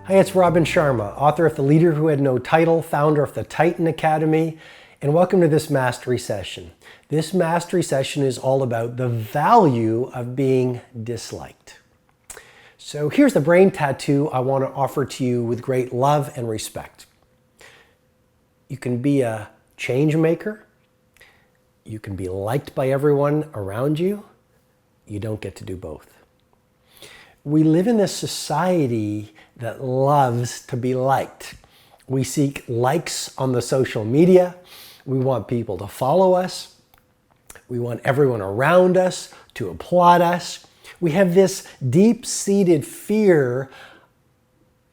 Hi, it's Robin Sharma, author of The Leader Who Had No Title, founder of the Titan Academy, and welcome to this mastery session. This mastery session is all about the value of being disliked. So here's the brain tattoo I want to offer to you with great love and respect. You can be a change maker. You can be liked by everyone around you. You don't get to do both. We live in this society that loves to be liked. We seek likes on the social media. We want people to follow us. We want everyone around us to applaud us. We have this deep-seated fear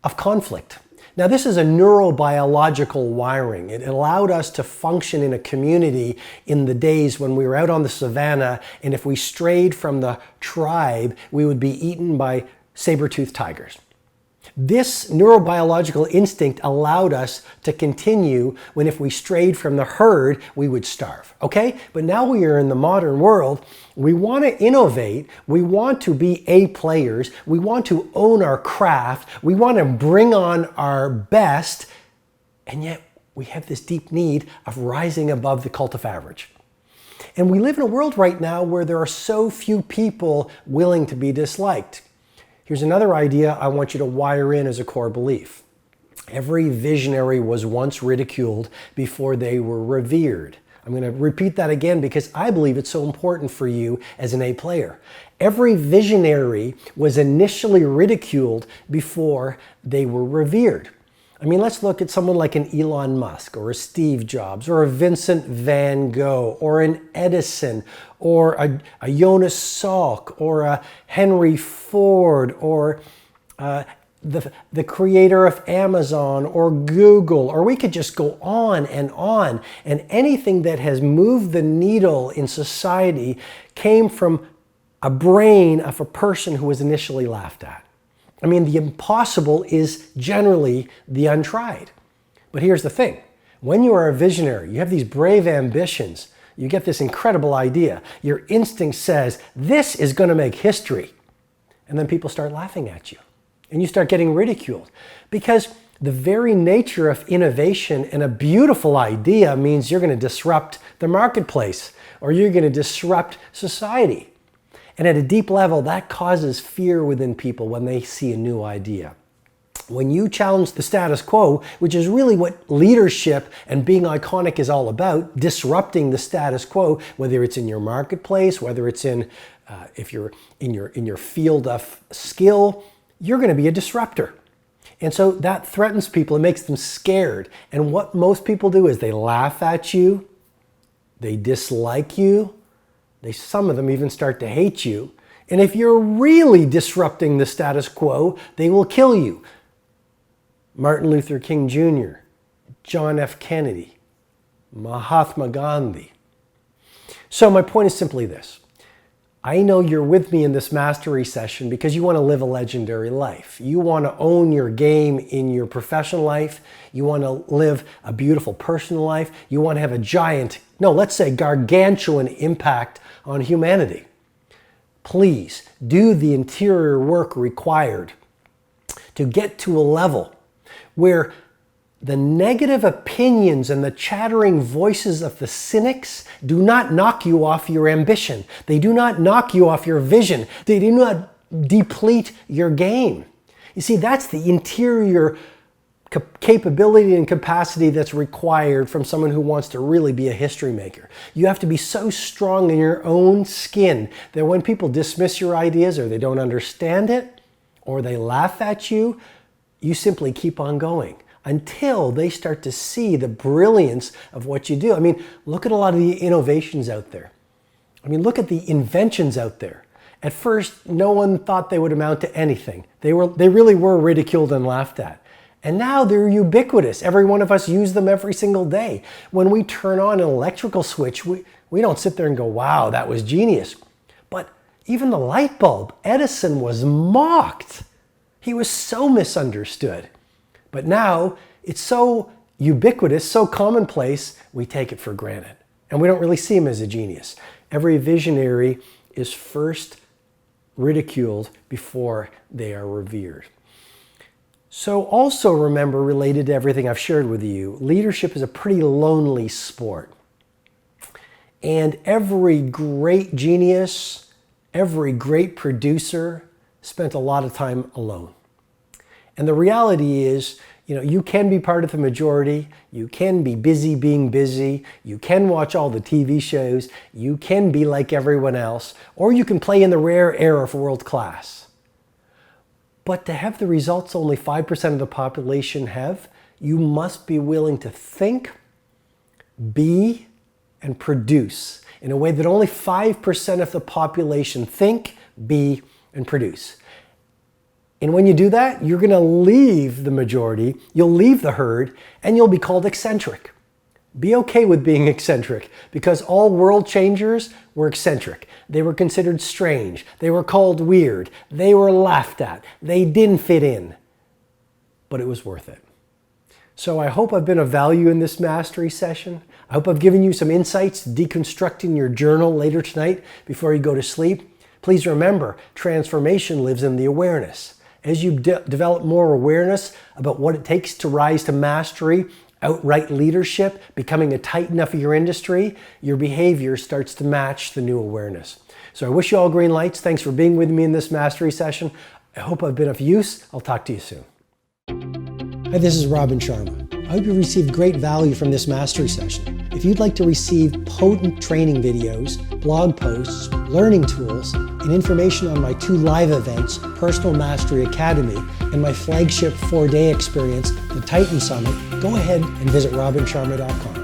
of conflict. Now, this is a neurobiological wiring. It allowed us to function in a community in the days when we were out on the savannah, and if we strayed from the tribe, we would be eaten by saber-toothed tigers. This neurobiological instinct allowed us to continue when if we strayed from the herd, we would starve, okay? But now we are in the modern world. We want to innovate. We want to be A players. We want to own our craft. We want to bring on our best. And yet we have this deep need of rising above the cult of average. And we live in a world right now where there are so few people willing to be disliked. Here's another idea I want you to wire in as a core belief. Every visionary was once ridiculed before they were revered. I'm going to repeat that again because I believe it's so important for you as an A player. Every visionary was initially ridiculed before they were revered. I mean, let's look at someone like an Elon Musk or a Steve Jobs or a Vincent van Gogh or an Edison or a Jonas Salk or a Henry Ford or the creator of Amazon or Google, or we could just go on. And anything that has moved the needle in society came from a brain of a person who was initially laughed at. I mean, the impossible is generally the untried. But here's the thing. When you are a visionary, you have these brave ambitions, you get this incredible idea, your instinct says, this is going to make history. And then people start laughing at you. And you start getting ridiculed. Because the very nature of innovation and a beautiful idea means you're going to disrupt the marketplace, or you're going to disrupt society. And at a deep level, that causes fear within people when they see a new idea. When you challenge the status quo, which is really what leadership and being iconic is all about, disrupting the status quo, whether it's in your marketplace, whether it's in, if you're in your field of skill, you're going to be a disruptor. And so that threatens people. It makes them scared. And what most people do is they laugh at you, they dislike you, some of them even start to hate you. And if you're really disrupting the status quo, they will kill you. Martin Luther King Jr., John F. Kennedy, Mahatma Gandhi. So my point is simply this. I know you're with me in this mastery session because you want to live a legendary life. You want to own your game in your professional life. You want to live a beautiful personal life. You want to have a giant, no, let's say gargantuan impact on humanity. Please do the interior work required to get to a level where the negative opinions and the chattering voices of the cynics do not knock you off your ambition. They do not knock you off your vision. They do not deplete your game. You see, that's the interior capability and capacity that's required from someone who wants to really be a history maker. You have to be so strong in your own skin that when people dismiss your ideas or they don't understand it or they laugh at you, you simply keep on going until they start to see the brilliance of what you do. I mean, look at a lot of the innovations out there. I mean, look at the inventions out there. At first, no one thought they would amount to anything. They really were ridiculed and laughed at. And now they're ubiquitous. Every one of us use them every single day. When we turn on an electrical switch, we don't sit there and go, wow, that was genius. But even the light bulb, Edison was mocked. He was so misunderstood. But now it's so ubiquitous, so commonplace, we take it for granted. And we don't really see him as a genius. Every visionary is first ridiculed before they are revered. So also remember, related to everything I've shared with you, leadership is a pretty lonely sport. And every great genius, every great producer spent a lot of time alone. And the reality is, you can be part of the majority, you can be busy being busy, you can watch all the TV shows, you can be like everyone else, or you can play in the rare air of world class. But to have the results only 5% of the population have, you must be willing to think, be, and produce in a way that only 5% of the population think, be, and produce. And when you do that, you're going to leave the majority, you'll leave the herd, and you'll be called eccentric. Be okay with being eccentric, because all world changers were eccentric. They were considered strange. They were called weird. They were laughed at. They didn't fit in. But it was worth it. So I hope I've been of value in this mastery session. I hope I've given you some insights deconstructing your journal later tonight before you go to sleep. Please remember, transformation lives in the awareness. As you develop more awareness about what it takes to rise to mastery, outright leadership, becoming a titan of your industry, your behavior starts to match the new awareness. So I wish you all green lights. Thanks for being with me in this mastery session. I hope I've been of use. I'll talk to you soon. Hi, this is Robin Sharma. I hope you received great value from this mastery session. If you'd like to receive potent training videos, blog posts, learning tools, and information on my 2 live events, Personal Mastery Academy and my flagship 4-day experience, the Titan Summit, go ahead and visit robinsharma.com.